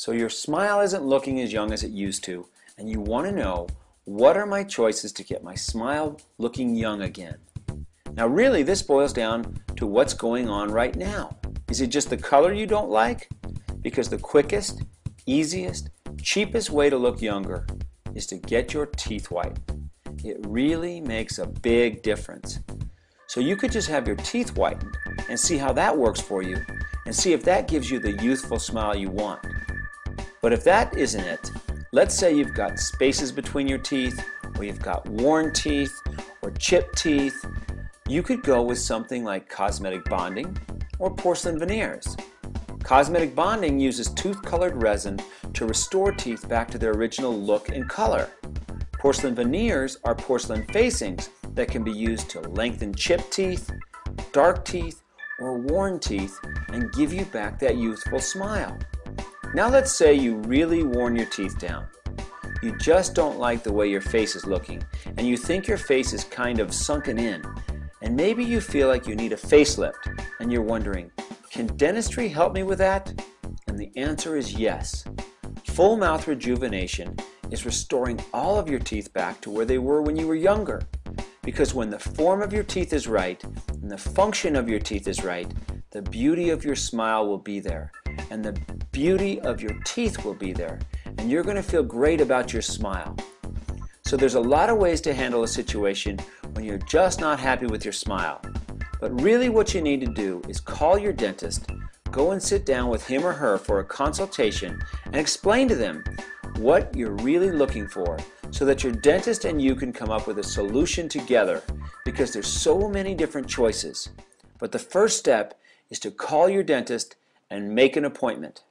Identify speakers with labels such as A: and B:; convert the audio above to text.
A: So your smile isn't looking as young as it used to, and you want to know, what are my choices to get my smile looking young again? Now really, this boils down to what's going on right now. Is it just the color you don't like? Because the quickest, easiest, cheapest way to look younger is to get your teeth whitened. It really makes a big difference. So you could just have your teeth whitened and see how that works for you, and see if that gives you the youthful smile you want. But if that isn't it, let's say you've got spaces between your teeth, or you've got worn teeth, or chipped teeth, you could go with something like cosmetic bonding or porcelain veneers. Cosmetic bonding uses tooth-colored resin to restore teeth back to their original look and color. Porcelain veneers are porcelain facings that can be used to lengthen chipped teeth, dark teeth, or worn teeth and give you back that youthful smile. Now let's say you really worn your teeth down. You just don't like the way your face is looking, and you think your face is kind of sunken in, and maybe you feel like you need a facelift, and you're wondering, can dentistry help me with that? And the answer is yes. Full mouth rejuvenation is restoring all of your teeth back to where they were when you were younger. Because when the form of your teeth is right, and the function of your teeth is right, the beauty of your smile will be there, and the beauty of your teeth will be there, and you're going to feel great about your smile. So there's a lot of ways to handle a situation when you're just not happy with your smile. But really what you need to do is call your dentist, go and sit down with him or her for a consultation, and explain to them what you're really looking for, so that your dentist and you can come up with a solution together, because there's so many different choices. But the first step is to call your dentist and make an appointment.